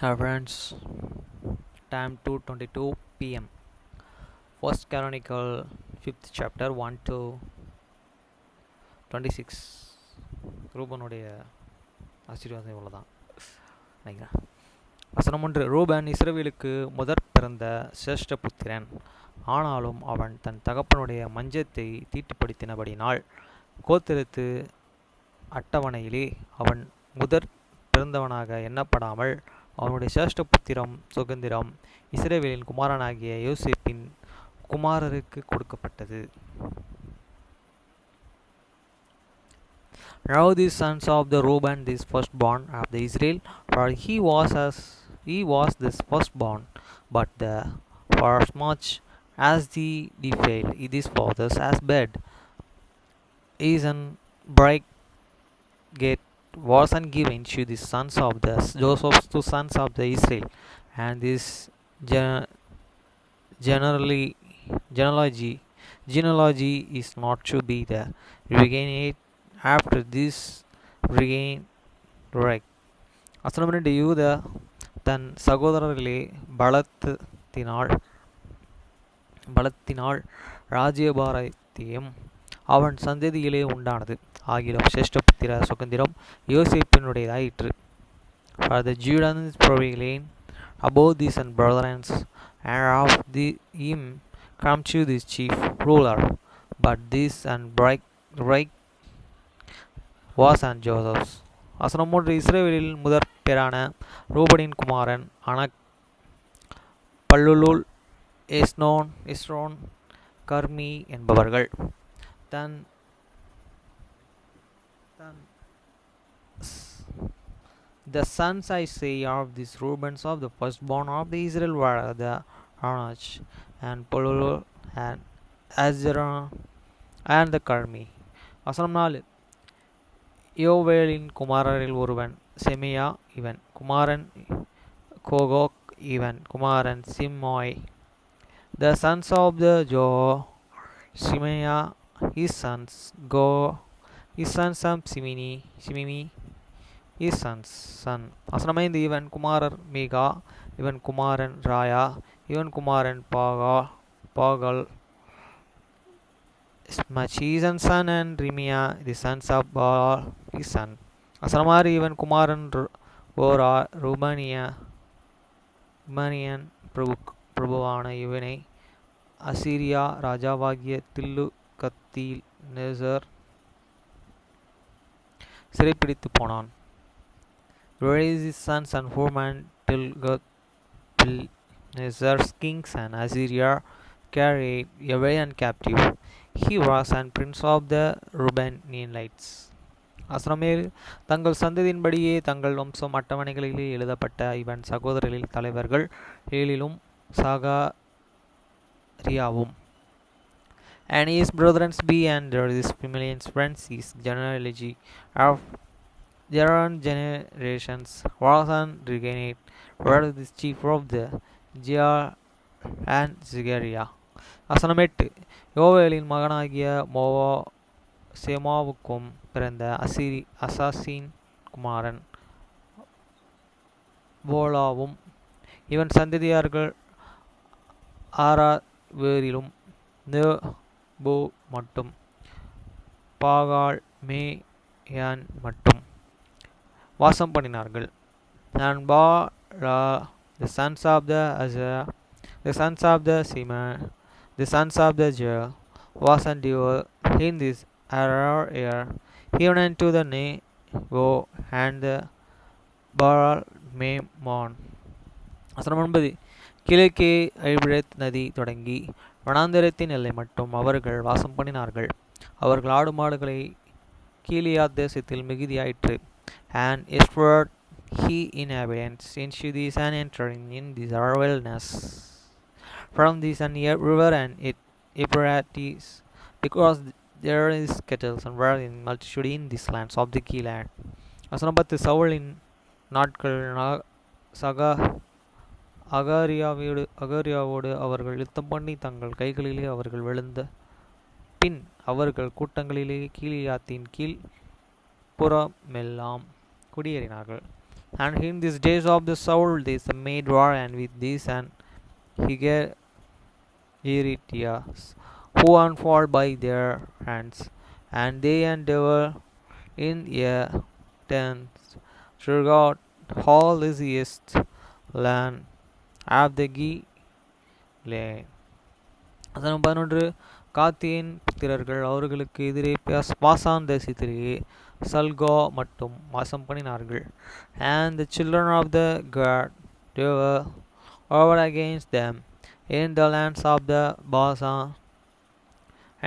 Our friends, time 2:22 p.m. First Canonical, 5th chapter, 1 to 26. ரூபனுடைய ஆசீர்வாதம் இவ்வளோதான் நினைக்கிறேன். வசனம் 1. ரூபன் இஸ்ரவேலுக்கு முதற் பிறந்த சிரேஷ்ட புத்திரன். ஆனாலும் அவன் தன் தகப்பனுடைய மஞ்சத்தை தீட்டுப்படுத்தினபடினால் கோத்திரத்து அட்டவணையிலே அவன் முதற் பிறந்தவனாக எண்ணப்படாமல் அவனுடைய சிரேஷ்ட புத்திரம் சுதந்திரம் இஸ்ரவேலின் குமாரனாகிய யோசேப்பின் குமாரருக்கு கொடுக்கப்பட்டது. Now the sons of the Reuben, this firstborn of the Israel, for he was this firstborn, but for as much as he defiled his fathers as bed, is an bride wasn't given to the sons of the Joseph's two sons of the Israel, and this genealogy is not to be the regained after this regain right. வசனம் 2. யூதா தன் சகோதரர்களே பலத்தினால் ராஜ்யபாரத்தையும் அவன் சந்ததியிலே உண்டானது ஆகிலும் சிரேஷ்டபுத்திர சுதந்திரம் யோசேப்பினுடையதாயிற்று. For the Judeans prevailed above these and brethren, and of him come to this chief ruler, but this and break was and Joseph's. வசனம் 3. இஸ்ரவேலில் முதற் பேரான ரூபனின் குமாரன் அனக், பல்லுலுல், எஸ்ரோன், கர்மி என்பவர்கள். The sons I say of these Reubens of the firstborn of the Israel were the Anach and Palulu and Azron and the Carmi. வசனம் 4. யோவேலின் குமாரரில் ஒருவன் செமியா, இவன் குமாரன் கோகோக், இவன் குமாரன் சிம்மோய். The sons of the Shimea, his sons Simimi, his sons son. வசனம் 5. இவன் குமாரர் மீகா, இவன் குமாரன் ராயா, இவன் குமாரன் பாகல், Machis's son, and Rimia, the sons of Baal, his son. வசனம் 6. இவன் குமாரன் போரா, ருமனியன் பிரபுவான இவனை அசீரியா ராஜாவாகிய தில்லு-கத்தில் நேசர் சிறைப்பிடித்து போனான். Raised his sons and Horman, Tilgath-Pilneser's kings and Assyria carried away and captive. He was and prince of the Reubenites. வசனம் 7. தங்கள் சந்ததியின்படியே தங்கள் வம்சம் அட்டவணைகளிலே எழுதப்பட்ட இவன் சகோதரர்களில் தலைவர்கள் ஏலிலும் சகாரியாவும். And his brethren be and his familiar friends his genealogy of their own generations was and regained were the chief of the Jia and Zigaria. வசனம் 8. யோவேலின் மகனாகிய சேமாவுக்கும் பிறந்த அசாசின் குமாரன் போலாவும், இவன் சந்ததியார்கள் ஆராவேரிலும் நேபோ மட்டும் பாகால் மேயான் மட்டும் வாசம் பண்ணினார்கள். And Bala, the sons of the Azar, the sons of the Simon, the sons of the Jer, was and in this year, even unto the Nebo and the Baal Memon. வசனம் 9. கிழக்கே ஐபிரத் நதி தொடங்கி வனாந்திரத்தின் எல்லை மட்டும் அவர்கள் வாசம் பண்ணினார்கள். அவர்கள் ஆடு மாடுகளை கீலியாத் தேசத்தில் மிகுதியாயிற்று. And eastward he inhabitants into this and entering in this wilderness from this and river and Euphrates, because there is cattle and were in multitude in these lands of the Gilead. வசனம் 10. சவுலின் நாட்கள் அகாரியாவோடு அவர்கள் யுத்தம் பண்ணி தங்கள் கைகளிலே அவர்கள் விழுந்த பின் அவர்கள் கூட்டங்களிலே கீலியாத்தின் கீழ் புறமெல்லாம் குடியேறினார்கள். And in these days of the soul, this made war, and with this and Hegerias, who unfold by their hands, and they endeavor in a tense throughout all this east land of the Gilead. வசனம் 11 காத்தியின் புத்திரர்கள் அவர்களுக்கு எதிரே பாசான் தேசத்திலேயே சல்கா மட்டும் வாசம் பண்ணினார்கள். And the children of the God they were over against them in the lands of the Basan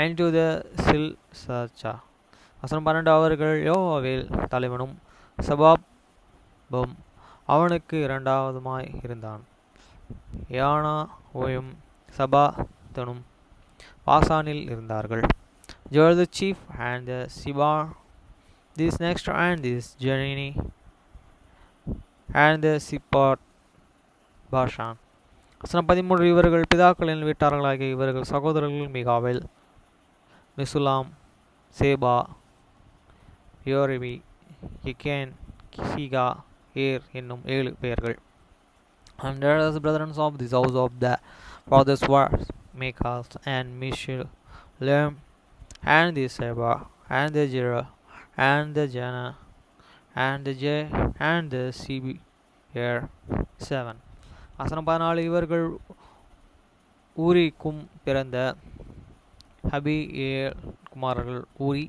and to the Silsacha. வசனம் 12 அவர்கள் யோவாவில் தலைவனும் சபாபும் அவனுக்கு இரண்டாவதுமாய் இருந்தான். யானாவும் சபாதனும் பாசானில் இருந்தார்கள். They were the chief and the Sibar, this next and this Jenini and the Sipot Bashan. வசனம் 13 இவர்கள் பிதாக்களின் வீட்டார்களாகிய இவர்கள் சகோதரர்கள் மிகாவேல் மெசுலாம் சேபா யோரிபி இகேன் கிசிகா ஏர் என்னும் 7 பெயர்கள். And there are the brethren of this house of the fathers were Michal and Meshullam and the Seba and the Jera and the Jana and the J and the Cbr 7. வசனம் 14 இவர்கள் ஊரிக்கும் பிறந்த அபியேல் குமாரர்கள் ஊரி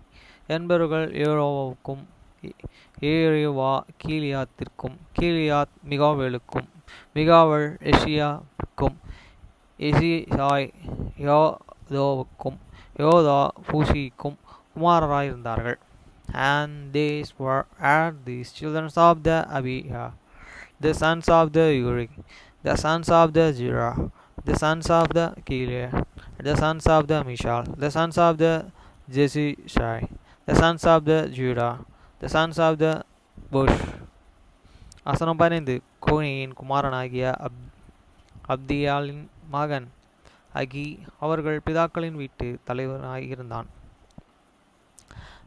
என்பவர்கள் ஏரோவுக்கும் ஏரேவா கீலியாத்திற்கும் கீலியாத் மிகாவேலுக்கும் மிகாவல் எஷியாவுக்கும் எசிசாய் யோதோவுக்கும் Yodha பூசிக்கும் குமாரராயிருந்தார்கள். And these were these children of the Abiyah, the sons of the Uri, the sons of the Zerah, the sons of the Gilead, the sons of the Mishal, the sons of the Jeshishai, the sons of the Judah, the sons of the Bush. வசனம் 15 கோனியின் குமாரனாகிய அப்தியாலின் மகன் அகி அவர்கள் பிதாக்களின் வீட்டு தலைவனாயிருந்தான்.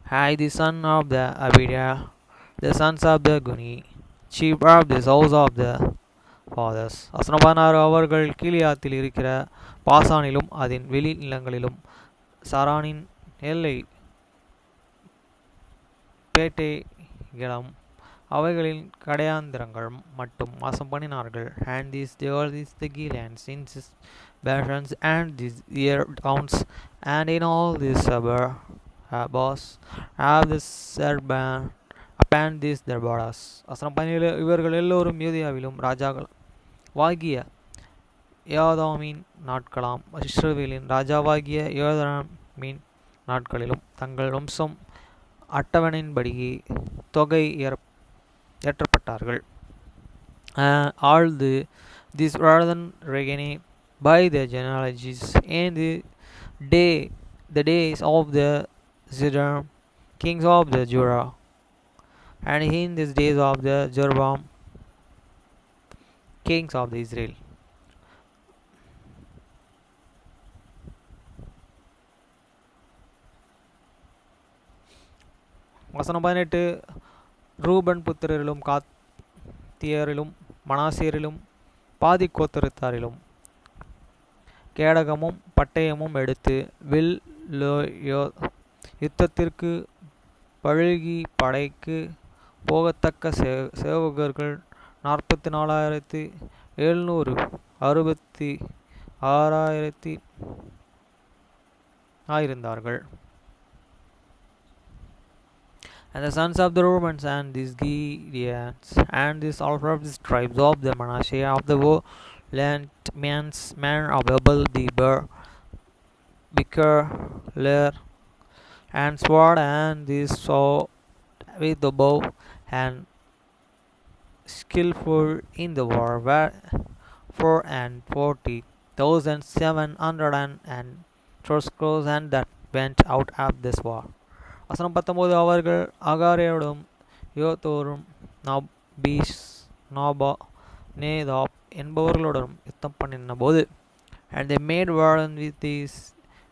Hai the son of the Abidah, the sons of the Guni, chief of the house of the fathers. வசனம் 16 அவர்கள் கீலியாத்தில் இருக்கிற பாசானிலும் அதன் வெளி நிலங்களிலும் சரானின் எல்லை பேட்டைகளும் அவைகளின் கடையாந்திரங்களும் மட்டும் வாசம் பண்ணினார்கள். And these they were the Gilead, since Bashans and these year towns, and in all these suburbs of the Serban upon these their borders. வசனம் 17 இவர்கள் எல்லோரும் யூதியாவிலும் ராஜாக்கள் வாகிய யோதாமின் நாட்களாம் இஸ்ரவேலின் ராஜாவாகிய யோதாமின் நாட்களிலும் தங்கள் வம்சம் அட்டவணையின்படியே தொகை ஏற்றப்பட்டார்கள். All these rather than reckoned by the genealogies in the days of the Zidar kings of the Judah, and in these days of the Jeroboam kings of the Israel. வசனம் 18 ரூபன் புத்திரரிலும் காத்தியரிலும் மனாசேரிலும் பாதி கோத்திரத்தாரிலும் கேடகமும் பட்டயமும் எடுத்து வில் யுத்தத்திற்கு பழுகி படைக்கு போகத்தக்க சேவகர்கள் 44,766 ஆயிருந்தார்கள். And the sons of the Romans and these Gideons and these all of these tribes of the Manasseh of the land man of Abel the Ber, Bicker, Ler, and sword and this sword with the bow and skillful in the war were 40,700 and thousands and that went out of this war. வசனம் 19 அவர்கள் அகாரியோடும் யோதோரும் நாபீஸ் NABBA நேதாப் என்பவர்களுடன் யுத்தம் பண்ணின போது and they made war with these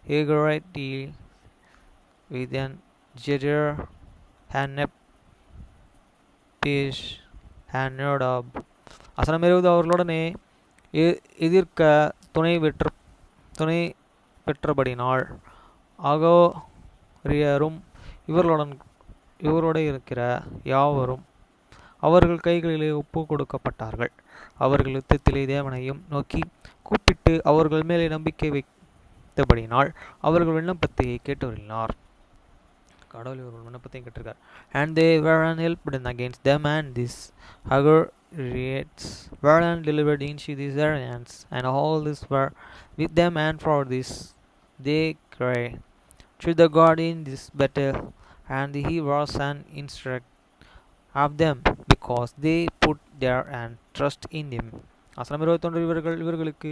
Hegerites with an Jeter and Nephish and Nadab. வசனம் 20 அவர்களுடனே எதிர்க்க துணை பெற்றபடினால் அகோரியரும் இவரோட இருக்கிற யாவரும் அவர்கள் கைகளிலே ஒப்பு கொடுக்கப்பட்டார்கள். அவர்கள் யுத்தத்திலே தேவனையும் நோக்கி கூப்பிட்டு அவர்கள் மேலே நம்பிக்கை வைத்தபடினால் அவர்கள் விண்ணப்பத்தை கேட்டவரினார். கடவுள் இவர்கள் விண்ணப்பத்தையும் கேட்டிருக்கார். And they were helped against them, and these Hagarites were delivered into these Syrians, and all this were with them, and for this they cried to the God in this battle, and he was an instruct of them, because they put their and trust in him. வசனம் 21 இவர்களுக்கு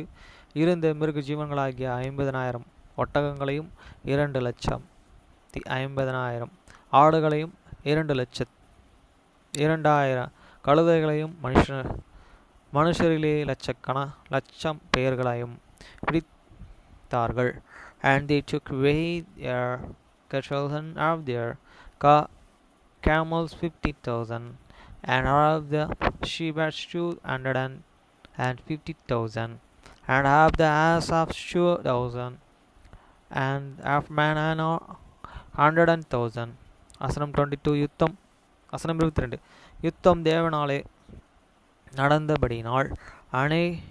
இருந்த மிருக ஜீவன்களாகிய 50,000 ஒட்டகங்களையும் 2,50,000 ஆடுகளையும் 2,00,000 கழுதைகளையும் மனுஷரிலே லட்சம் பெயர்களையும் பிடித்தார்கள். And they took away their cattle and of their camels 50,000, and of the sheep 250,000, and of the ass of 2,000, and of man 100,000. வசனம் 22 யுத்தம். வசனம் 22 யுத்தம் தேவனாலே நடந்தபடினால் அநேகர்கள்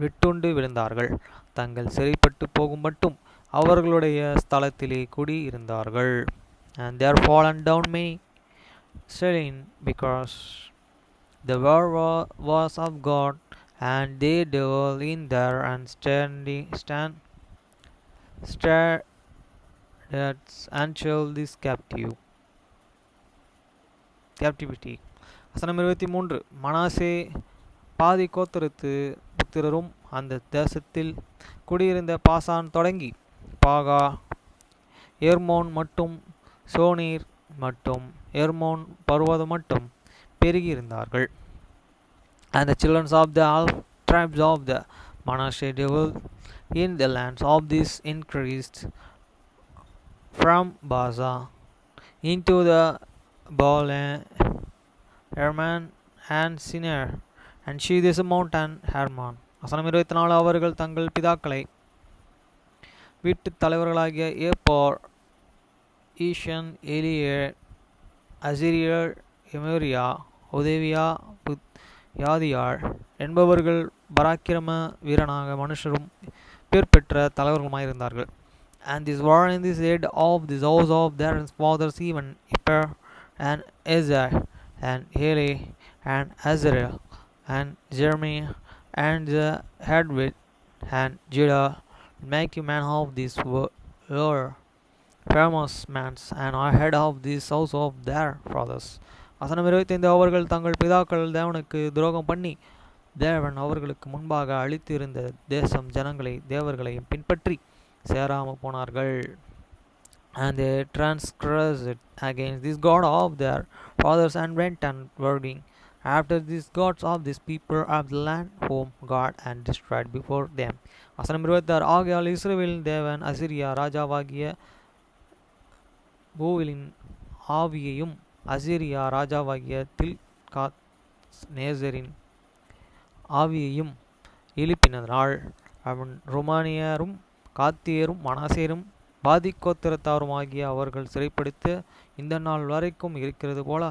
விட்டுண்டு விழுந்தார்கள். தங்கள் சிறைப்பட்டு போகும் மட்டும் அவர்களுடைய ஸ்தலத்திலே குடியிருந்தார்கள். And there fallen down many slain, because the war was of God, and they dwell in there and stand until this captivity. வசனம் 23 மனாசே பாதி கோத்திரத்து புத்திரரும் அந்த தேசத்தில் குடியிருந்த பாசான் தொடங்கி பாகா எர்மோன் மட்டும் சோனீர் மட்டும் எர்மோன் பர்வதம் மட்டும் பெருகியிருந்தார்கள். And the children of the half tribes of the Manasseh dwelt in the lands of this increased from Baza into the Baal Herman and Sinner, and she this mountain Hermon. வசனம் 24 அவர்கள் தங்கள் பிதாக்களை வீட்டு தலைவர்களாகிய ஏப்போர், ஈஷன், எலியர், அசிரியர், எமோரியா, உதவியா, யாதியாள் என்பவர்கள் பராக்கிரம வீரனாக மனுஷரும் பேர் பெற்ற தலைவர்களுமாயிருந்தார்கள். And this war in this head of this house of their fathers, even Eper and Ezer and Hele and Azarel and Jeremiah and the Hedwig and Judah, make you man of this war famous mans, and I head of this house of their fathers. வசனம் 25 அவர்கள் தங்கள் பிதாக்கள் தேவனுக்கு துரோகம் பண்ணி தேவன் அவர்களுக்கு முன்பாக அழித்து இருந்த தேசம் ஜனங்களை தேவர்களையும் பின்பற்றி சேராமல் போனார்கள். And they transgressed against this God of their fathers, and went and working after these gods of this people of the land whom God and destroyed before them. வசனம் 26 ஆகையால் இஸ்ரவேலின் தேவன் அசிரியா ராஜாவாகிய பூவிலின் ஆவியையும் அசிரியா ராஜாவாகிய தில்காத்நேசரின் ஆவியையும் எழுப்பினதால் அவன் ரோமானியரும் காத்தியரும் மனாசேரும் பாதிக்கோத்திரத்தாருமாகிய அவர்கள் சிறைப்படுத்த இந்த நாள் வரைக்கும் இருக்கிறது போல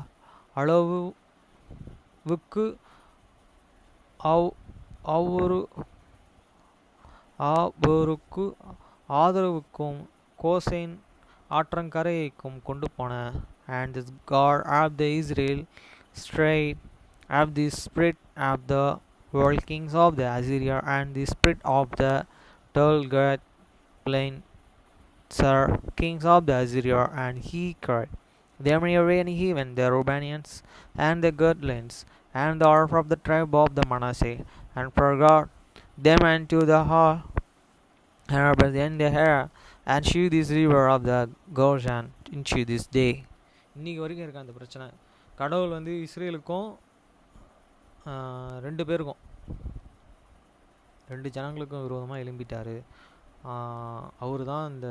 அளவுக்கு அவருக்கு ஆதரவுக்கும் கோசேன் ஆற்றங்கரையைக்கும் கொண்டு போன. And this God of the Israel straight of the spirit of the world kings of the Assyria, and the spirit of the Telgat plain sir kings of the Assyria, and he cried them away, and even the Rubanians and the Gudlins and the half of the tribe of the Manasseh, and forgot them unto the heart, and in the hair, and she this river of the Goshen into this day. இன்னைக்கு வரைக்கும் இருக்க அந்த பிரச்சனை. கடவுள் வந்து இஸ்ரேலுக்கும் 2 பேருக்கும் 2 ஜனங்களுக்கும் விரோதமாக எழும்பிட்டார். அவரு தான் இந்த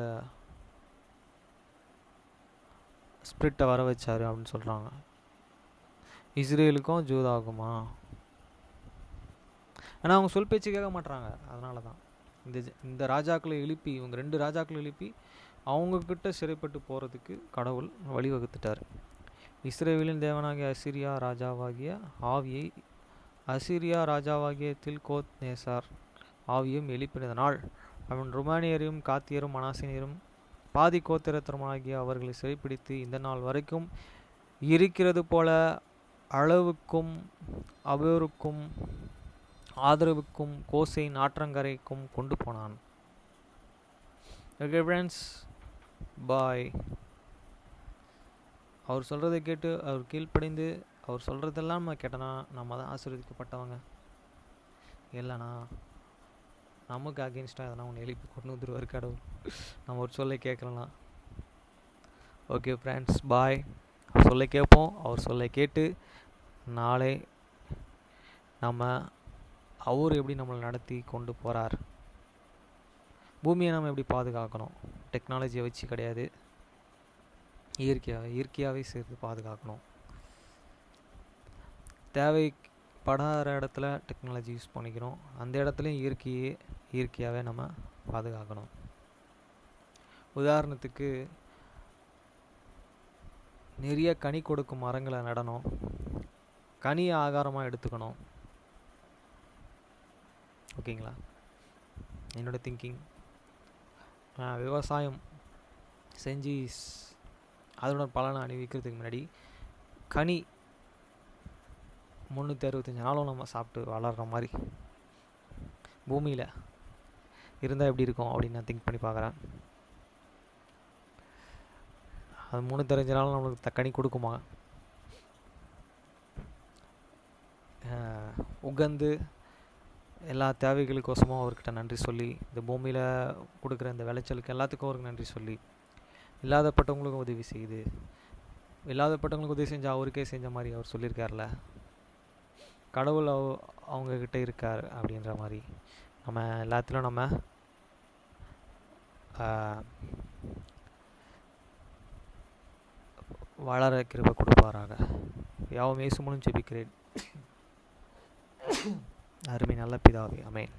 ஸ்பிரிட்டை வர வச்சார் அப்படின்னு சொல்கிறாங்க. இஸ்ரேலுக்கும் ஜூதாவுக்குமா? ஆனால் அவங்க சொல் பேச்சு கேட்க மாட்றாங்க. அதனால தான் இந்த ராஜாக்களை எழுப்பி, இவங்க 2 ராஜாக்களை எழுப்பி அவங்கக்கிட்ட சிறைப்பட்டு போகிறதுக்கு கடவுள் வழிவகுத்துட்டார். இஸ்ரேலின் தேவனாகிய அசிரியா ராஜாவாகிய தில்கோத் நேசார் ஆவியும் எழுப்பினதனால் அவன் ருமானியரையும் காத்தியரும் மனாசினியரும் பாதி கோத்திரத்தருமாகிய அவர்களை சிறைப்பிடித்து இந்த நாள் வரைக்கும் இருக்கிறது போல அளவுக்கும் அபேருக்கும் ஆதரவுக்கும் கோசைன் ஆற்றங்கரைக்கும் கொண்டு போனான். ஓகே ஃப்ரெண்ட்ஸ், பாய். அவர் சொல்கிறத கேட்டு அவர் கீழ்ப்படிந்து அவர் சொல்கிறதெல்லாம் நம்ம கேட்டனா நம்ம தான் ஆசீர்வதிக்கப்பட்டவங்க. இல்லைனா நமக்கு அகெயின்ஸ்டாக எதனா ஒன்று எழுப்பி கொண்டு வந்துடுவார் கடவுள், நம்ம ஒரு சொல்லை கேட்கலாம். ஓகே ஃப்ரெண்ட்ஸ், பாய். அவர் சொல்லை கேட்போம். அவர் சொல்லை கேட்டு நாளை நம்ம அவர் எப்படி நம்மளை நடத்தி கொண்டு போகிறார், பூமியை நம்ம எப்படி பாதுகாக்கணும், டெக்னாலஜியை வச்சு கிடையாது, இயற்கையாகவே சேர்த்து பாதுகாக்கணும். தேவைப்படாத இடத்துல டெக்னாலஜி யூஸ் பண்ணிக்கிறோம், அந்த இடத்துலையும் இயற்கையாகவே நம்ம பாதுகாக்கணும். உதாரணத்துக்கு நிறைய கனி கொடுக்கும் மரங்களை நடணும், கனியை ஆகாரமாக எடுத்துக்கணும். ஓகேங்களா? என்னோட திங்கிங். விவசாயம் செஞ்சு அதோட பலனை அணிவிக்கிறதுக்கு முன்னாடி கனி 365 நாளும் நம்ம சாப்பிட்டு வளர்கிற மாதிரி பூமியில் இருந்தால் எப்படி இருக்கும் அப்படின்னு நான் திங்க் பண்ணி பார்க்குறேன். அது 365 நாளும் நம்மளுக்கு கனி கொடுக்குமா? உகந்து எல்லா தேவைகளுக்கோசமும் அவர்கிட்ட நன்றி சொல்லி, இந்த பூமியில் கொடுக்குற இந்த விளைச்சலுக்கு எல்லாத்துக்கும் அவருக்கு நன்றி சொல்லி, இல்லாதப்பட்டவங்களுக்கும் உதவி செய்யுது, இல்லாதப்பட்டவங்களுக்கு உதவி செஞ்சால் அவருக்கே செஞ்ச மாதிரி அவர் சொல்லியிருக்கார்ல, கடவுள் அவங்கக்கிட்ட இருக்கார் அப்படின்ற மாதிரி நம்ம எல்லாத்திலும் நம்ம வளர கிருபை கொடுப்பாராக. யாவும் இயேசு மூலம் ஜெபிக்கிறேன். அருமை நல்ல பிதாவே, ஆமென்.